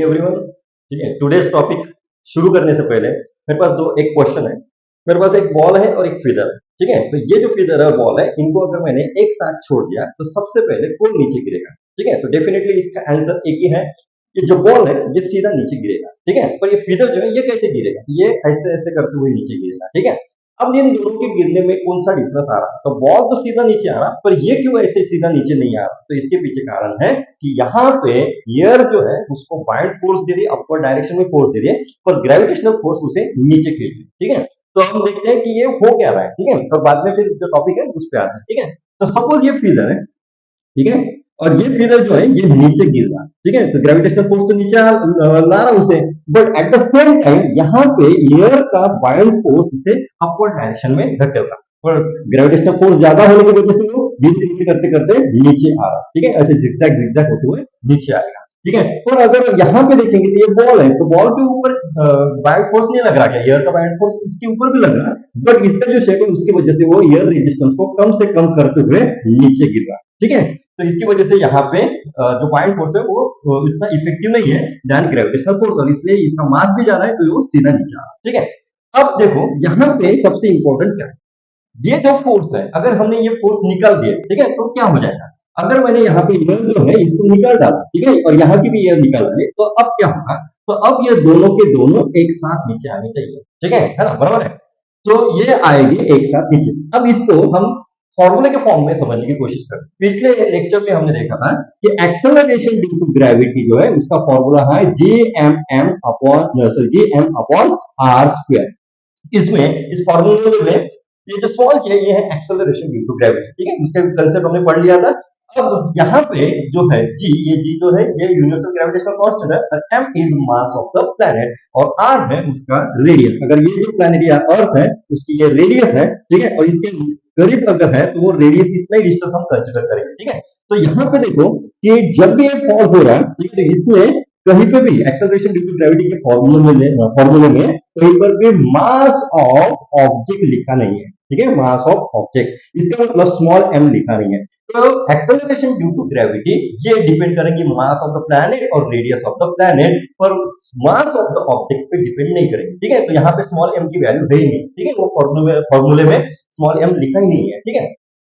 Everyone. ठीक है, today's topic शुरू करने से पहले मेरे पास दो एक क्वेश्चन है। मेरे पास एक बॉल है और एक फीदर है। ठीक है, तो ये जो फीदर है और बॉल है, इनको अगर मैंने एक साथ छोड़ दिया तो सबसे पहले कौन नीचे गिरेगा? ठीक है, तो डेफिनेटली इसका आंसर एक ही है। ये जो बॉल है ये सीधा नीचे गिरेगा। ठीक है, पर ये फीदर जो है ये कैसे गिरेगा? ये ऐसे ऐसे करते हुए नीचे गिरेगा। ठीक है, अब इन दोनों के गिरने में कौन सा डिफरेंस आ रहा है? तो बॉल तो सीधा नीचे आ रहा, पर ये क्यों ऐसे सीधा नीचे नहीं आ रहा? तो इसके पीछे कारण है कि यहाँ पे एयर जो है उसको बाइंड फोर्स दे रही है, अपवर्ड डायरेक्शन में फोर्स दे रही है, पर ग्रेविटेशनल फोर्स उसे नीचे खींच रही है। ठीक है, तो हम देखते हैं कि ये हो क्या रहा है। ठीक है, तो बाद में फिर जो टॉपिक है उस पर आते हैं। ठीक है, तो सपोज ये फीदर है। ठीक है, और ये फीदर जो है ये नीचे गिर रहा है। ठीक है, तो ग्रेविटेशनल फोर्स तो नीचे ला रहा उसे, but at the same time यहाँ पे एयर का बाइंड फोर्स उसे अपवर्ड डायरेक्शन में धकेल रहा है, और ग्रेविटेशनल फोर्स ज्यादा होने की वजह से वो धीरे धीरे करते करते नीचे आ रहा है। ठीक है, ऐसे जिगजैग जिगजैग होते हुए नीचे आएगा। ठीक है, और अगर यहाँ पे देखेंगे तो ये बॉल है, तो बॉल के ऊपर बाइंड फोर्स नहीं लग रहा, क्या एयर का बाइंड फोर्स इसके ऊपर भी लग रहा है, बट इसका जो शेप है उसकी वजह से वो एयर रेजिस्टेंस को कम से कम करते हुए नीचे गिर रहा है। ठीक है, तो इसकी वजह से यहाँ पे जो बाइंड फोर्स है वो इतना इफेक्टिव नहीं है दैन ग्रेविटेशनल फोर्स, और इसलिए इसका मास भी ज्यादा है तो वो सीधा नीचे आ रहा है। ठीक है, अब देखो यहाँ पे सबसे इंपॉर्टेंट क्या है, ये जो फोर्स है अगर हमने ये फोर्स निकाल दिया, ठीक है, तो क्या हो जाएगा? अगर मैंने यहाँ पे एयर जो है इसको निकाल डाला, ठीक है, और यहाँ की भी एयर निकाल दी, तो अब क्या होगा? तो अब ये दोनों के दोनों एक साथ नीचे आने चाहिए। ठीक है ना, बराबर है? तो ये आएगी एक साथ नीचे। अब इसको हम फॉर्मूले के फॉर्म में समझने की कोशिश करें। पिछले लेक्चर में हमने देखा था कि एक्सेलरेशन ड्यू टू ग्रेविटी जो है उसका फॉर्मूला है G M upon R square. इसमें इस फॉर्मूले में ये जो सॉल्व किया ये है एक्सेलरेशन ड्यू टू ग्रेविटी। ठीक है, उसके कंसेप्ट हमने पढ़ लिया था। अब यहाँ पे जो है ये जी जो है ये यूनिवर्सल ग्रेविटेशनल कांस्टेंट है, और m is mass of the planet, और r है उसका रेडियस। अगर ये जो प्लैनेट या अर्थ है उसकी ये रेडियस है। ठीक है, और इसके करीब अगर है तो वो रेडियस इतना ही डिस्टेंस हम कंसीडर करेंगे। ठीक है, तो यहाँ पे देखो कि जब भी ये फॉल हो रहा है, ठीक है, तो इसमें कहीं पे भी एक्सेलरेशन ड्यू टू ग्रेविटी के फॉर्मूले में कहीं पर भी मास ऑफ ऑब्जेक्ट लिखा नहीं है। ठीक है, मास ऑफ ऑब्जेक्ट इसका मतलब स्मॉल m लिखा नहीं है। तो एक्सेलरेशन ड्यू टू ग्रेविटी ये डिपेंड करेंगे मास ऑफ द प्लैनेट और रेडियस ऑफ द प्लैनेट, पर मास ऑफ द ऑब्जेक्ट पे डिपेंड नहीं करेंगे। ठीक है, तो यहाँ पे स्मॉल m की वैल्यू है ही नहीं। ठीक है, वो फॉर्मूले में स्मॉल m लिखा ही नहीं है। ठीक है,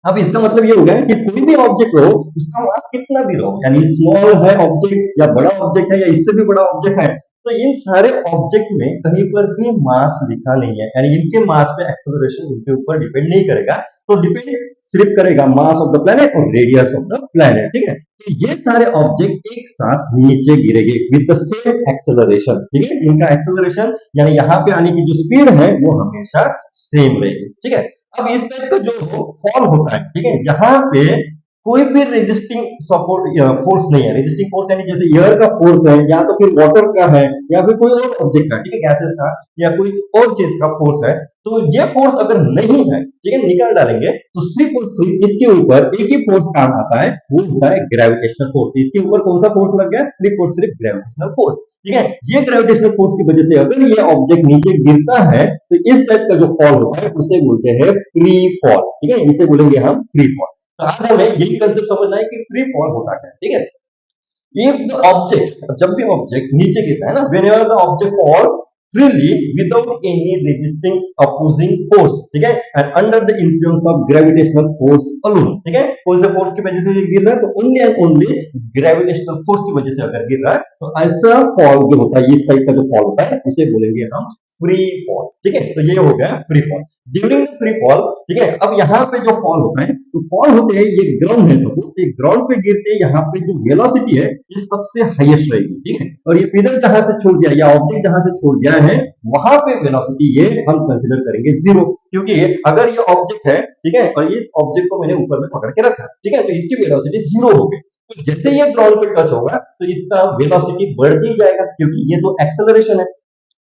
अब इसका मतलब ये हो गया कि कोई भी ऑब्जेक्ट हो उसका मास कितना भी रहो, यानी स्मॉल है ऑब्जेक्ट या बड़ा ऑब्जेक्ट है या इससे भी बड़ा ऑब्जेक्ट है, तो इन सारे ऑब्जेक्ट में कहीं पर भी मास लिखा नहीं है, यानी इनके मास पे एक्सेलरेशन उनके ऊपर डिपेंड नहीं करेगा। तो डिपेंड सिर्फ करेगा मास ऑफ द प्लैनेट और रेडियस ऑफ द प्लैनेट। ठीक है, तो ये सारे ऑब्जेक्ट एक साथ नीचे गिरेंगे विद द सेम एक्सेलरेशन। ठीक है, इनका एक्सेलरेशन यानी यहाँ पे आने की जो स्पीड है वो हमेशा सेम रहेगी। ठीक है, अब इस टाइप का जो फॉल होता है, ठीक है, यहाँ पे कोई भी रेजिस्टिंग सपोर्ट फोर्स नहीं है। रेजिस्टिंग फोर्स यानी जैसे एयर का फोर्स है, या तो फिर वाटर का है, या फिर कोई और ऑब्जेक्ट का, ठीक है, गैसेस का या कोई और चीज का फोर्स है, तो ये फोर्स अगर नहीं है, ठीक है, निकाल डालेंगे तो सिर्फ और सिर्फ इसके ऊपर एक ही फोर्स काम आता है, वो होता है ग्रेविटेशनल फोर्स। इसके ऊपर कौन सा फोर्स लग गया? सिर्फ और सिर्फ ग्रेविटेशनल फोर्स। ठीक है, ये ग्रेविटेशनल फोर्स की वजह से अगर ये ऑब्जेक्ट नीचे गिरता है तो इस टाइप का जो फॉल होता है उसे बोलते हैं फ्री फॉल। ठीक है, इसे बोलेंगे हम फ्री फॉल। तो आज हमें यही कंसेप्ट समझना है कि फ्री फॉल होता क्या है। ठीक है, if the object, जब भी ऑब्जेक्ट नीचे गिरता है ना, whenever the object falls freely without any resisting opposing force, ठीक है, and under the influence of gravitational force alone, ठीक है, कौन से फोर्स की वजह से गिर रहा है? तो only and only gravitational force की वजह से अगर गिर रहा है तो ऐसा फॉल जो होता है, इस टाइप का जो फॉल होता है उसे बोलेंगे हम फ्री फॉल। ठीक है, तो ये हो गया free fall. During the free fall, ठीक है, अब यहाँ पे जो फॉल होता है, तो फॉल होते हैं, ये ग्राउंड है सपोज, ये ग्राउंड पे गिरते हैं, यहाँ पे जो वेलोसिटी है ये सबसे हाईएस्ट रहेगी। ठीक है, और ये फीदर जहां से छोड़ दिया या ऑब्जेक्ट जहां से छोड़ दिया है वहां पे वेलोसिटी ये हम कंसीडर करेंगे जीरो, क्योंकि अगर ये ऑब्जेक्ट है, ठीक है, और इस ऑब्जेक्ट को मैंने ऊपर में पकड़ के रखा, ठीक है, तो इसकी वेलोसिटी जीरो हो गई। तो जैसे ये ग्राउंड पे टच होगा तो इसका वेलोसिटी बढ़ती जाएगा, क्योंकि ये तो एक्सेलरेशन है।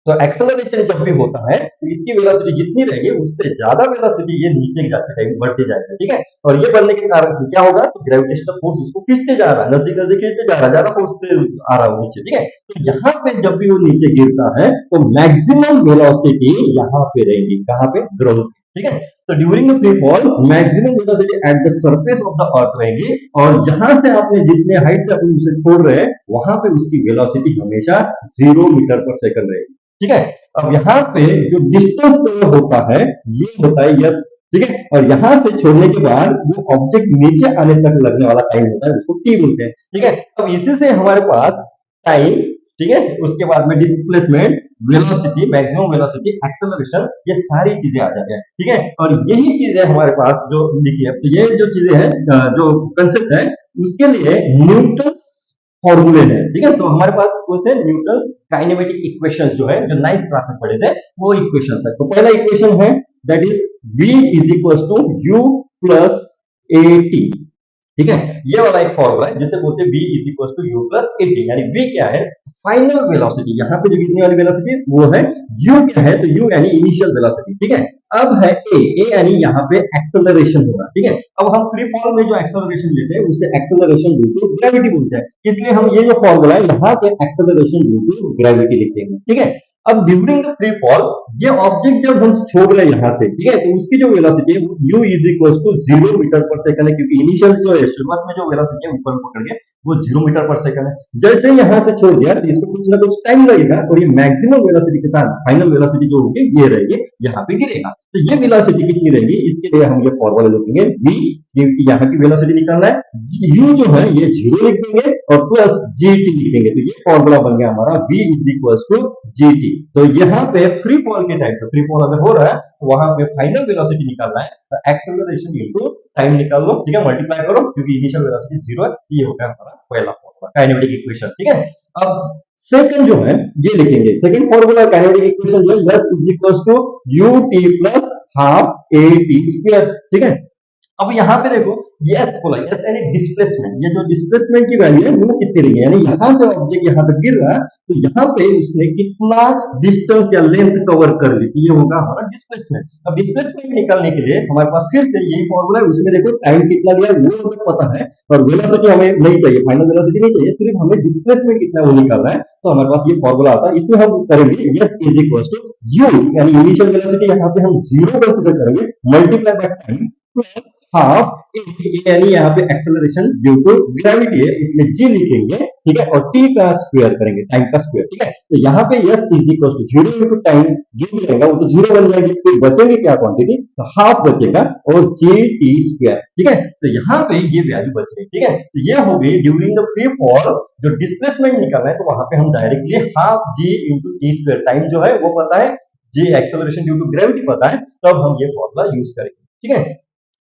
तो एक्सेलरेशन जब भी होता है तो इसकी वेलोसिटी जितनी रहेगी उससे ज्यादा वेलोसिटी ये नीचे जाते टाइम बढ़ते जाएगा। ठीक है, और ये बढ़ने के कारण क्या होगा? तो ग्रेविटेशनल फोर्स उसको खींचते जा रहा है, नजदीक नजदीक खींचते जा रहा है, ज्यादा फोर्स पे आ रहा है नीचे। ठीक है, तो यहाँ पे जब भी वो नीचे गिरता है तो मैक्सिमम वेलोसिटी यहाँ पे रहेगी, कहाँ पे? ग्राउंड। ठीक है। तो during the free fall maximum velocity at the surface of the earth रहेगी, और जहां से आपने जितने हाइट से अपन उसे छोड़ रहे हैं वहां पे उसकी वेलोसिटी हमेशा 0 मीटर पर सेकंड रहेगी। ठीक है। अब यहाँ पे जो डिस्टेंस कवर होता है ये होता है यस। ठीक है। और यहां से छोड़ने के बाद वो ऑब्जेक्ट नीचे आने तक लगने वाला टाइम होता है, उसको टी बोलते हैं। ठीक है। अब इसी से हमारे पास टाइम, ठीक है, उसके बाद में displacement, velocity, maximum velocity, acceleration, ये सारी चीजें आ जाती हैं। ठीक है। और यही चीजें हमारे पास जो लिखी है, तो ये जो चीजें हैं, जो कंसेप्ट है, उसके लिए न्यूटन फॉर्मूले हैं। ठीक है। तो हमारे पास कौन से न्यूटन काइनेमेटिक इक्वेशन जो है, जो 9th क्लास में पढ़े थे, वो इक्वेशन है। तो पहला इक्वेशन है that is v is equal to u plus a t. ठीक है। ये वाला एक फॉर्मूला है जिसे बोलते हैं v is equal to u plus a t, यानी v क्या है, फाइनल वेलोसिटी। यहाँ पे जो गिरने वाली वेलोसिटी वो है, u क्या है, तो u यानी इनिशियल वेलोसिटी। ठीक है। अब है a यानी यहाँ पे एक्सेलरेशन होगा। ठीक है। अब हम फ्री फॉल में जो एक्सेलरेशन लेते हैं उसे एक्सेलरेशन ड्यू टू ग्रेविटी बोलते हैं, इसलिए हम ये जो फॉर्मूला है यहाँ पे एक्सेलरेशन ड्यू टू ग्रेविटी लिख देंगे। ठीक है। अब ड्यूरिंग द फ्री फॉल ये ऑब्जेक्ट जब हम छोड़ रहे हैं यहाँ से, ठीक है, तो उसकी जो वेलोसिटी है u is equal to 0 metre per second है, क्योंकि इनिशियल जो है, शुरुआत में जो वेलोसिटी है ऊपर पकड़ के वो 0 मीटर पर सेकंड है। जैसे ही यहाँ से छोड़ दिया तो इसको कुछ ना कुछ टाइम लगेगा, और ये मैक्सिमम वेलोसिटी के साथ फाइनल वेलोसिटी जो होगी ये रहेगी, यहाँ पे गिरेगा। तो ये वेलोसिटी कितनी रहेगी, इसके लिए हम ये फॉर्मूला लिखेंगे v, क्योंकि यहाँ की वेलोसिटी निकालना है। u जो है ये 0 लिख देंगे और प्लस gt लिखेंगे, तो ये फॉर्मूला बन गया हमारा v is equal to gt। तो यहाँ पे फ्री फॉल के टाइम पे, फ्री फॉल अगर हो रहा है तो वहां पे फाइनल वेलोसिटी निकालना है, तो एक्सेलरेशन इनटू टाइम निकाल लो। ठीक है, मल्टीप्लाई करो, क्योंकि इनिशियल वेलोसिटी 0 है। ये हो गया हमारा पहला फॉर्मूला, काइनेमेटिक इक्वेशन। ठीक है। अब सेकंड जो है ये लिखेंगे, सेकंड फॉर्मूला काइनेमेटिक इक्वेशन जो है s is equal to u t plus half a t square. ठीक है। अब यहाँ पे देखो यस बोला, यस यानी डिस्प्लेसमेंट, ये जो डिस्प्लेसमेंट की वैल्यू है वो कितनी रही है, यानी यहाँ से ऑब्जेक्ट यहाँ तक गिर रहा है तो यहाँ पे उसने कितना डिस्टेंस या लेंथ कवर कर ली, तो ये होगा हमारा डिस्प्लेसमेंट। अब डिस्प्लेसमेंट निकालने के लिए हमारे पास फिर से यही फॉर्मूला है, उसमें देखो टाइम कितना दिया है वो हमें पता है, और वेलोसिटी हमें नहीं चाहिए, फाइनल वेलोसिटी नहीं चाहिए, सिर्फ हमें डिस्प्लेसमेंट कितना वो निकालना है। तो हमारे पास ये फॉर्मूला आता है, इसमें हम करेंगे s is equal to u, यानी इनिशियल वेलोसिटी यहाँ पे हम 0 कंसीडर करेंगे, multiply by time plus half यानी यहाँ पे एक्सेलरेशन ड्यू टू ग्रेविटी है, इसलिए g लिखेंगे। ठीक है। और t का स्क्वायर करेंगे, टाइम का स्क्वायर। ठीक है। तो यहाँ पे s is equal to 0 into time, जो भी रहेगा वो तो 0 बन जाएगी, फिर बचेंगे क्या क्वांटिटी, तो हाफ बचेगा और j t स्क्वायर। ठीक है। तो यहाँ पे ये वैल्यू बच गई। ठीक है। तो ये हो गई ड्यूरिंग द फ्री फॉल जो डिस्प्लेसमेंट निकालना है, तो वहां पे हम directly half g into t square, time जो है वो पता है, g acceleration due to gravity पता है, तब हम ये फॉर्मूला यूज करेंगे। ठीक है।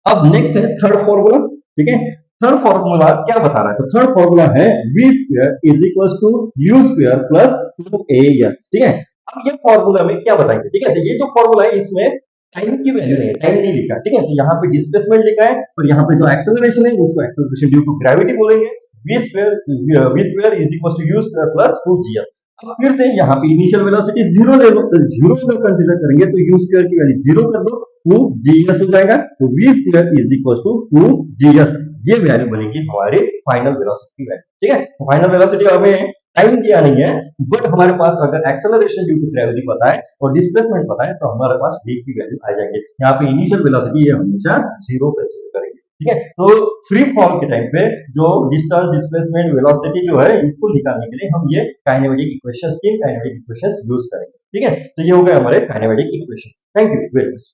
अब नेक्स्ट है थर्ड फॉर्मूला। ठीक है। थर्ड फॉर्मूला क्या बता रहा है, तो थर्ड फॉर्मूला है v square is equal to u square plus 2as। ठीक है। अब ये फॉर्मूला में क्या बताएंगे, ठीक है, तो ये जो फॉर्मूला है इसमें टाइम की वैल्यू नहीं है, टाइम नहीं लिखा। ठीक है। तो यहाँ पे डिस्प्लेसमेंट लिखा है, और यहाँ पे जो एक्सेलरेशन है उसको एक्सेलरेशन ड्यू टू ग्रेविटी बोलेंगे। v square is equal to u square plus 2gs। अब फिर से यहाँ पे इनिशियल वेलोसिटी 0 ले लो, तो 0 जब कंसीडर करेंगे तो u स्क्वायर की वैल्यू 0 कर दो, 2gs हो जाएगा, तो v square is equal to 2gs। ये वैल्यू बनेगी हमारे फाइनल वेलोसिटी वैल्यू। ठीक है। तो फाइनल वेलोसिटी हमें टाइम दिया नहीं है, बट हमारे पास अगर एक्सेलरेशन ड्यू टू ग्रेविटी पता है और डिस्प्लेसमेंट पता है, तो हमारे पास v की वैल्यू आ जाएगी। यहाँ पे इनिशियल वेलोसिटी ये हमेशा 0 कंसीडर करेंगे। ठीक है। तो फ्री फॉल के टाइम पे जो डिस्टेंस, डिस्प्लेसमेंट, वेलोसिटी जो है इसको निकालने के लिए हम ये काइनेमेटिक इक्वेशंस, तीन काइनेमेटिक इक्वेशंस यूज करेंगे। ठीक है। तो ये हो गए हमारे kinematic equation. Thank you very much.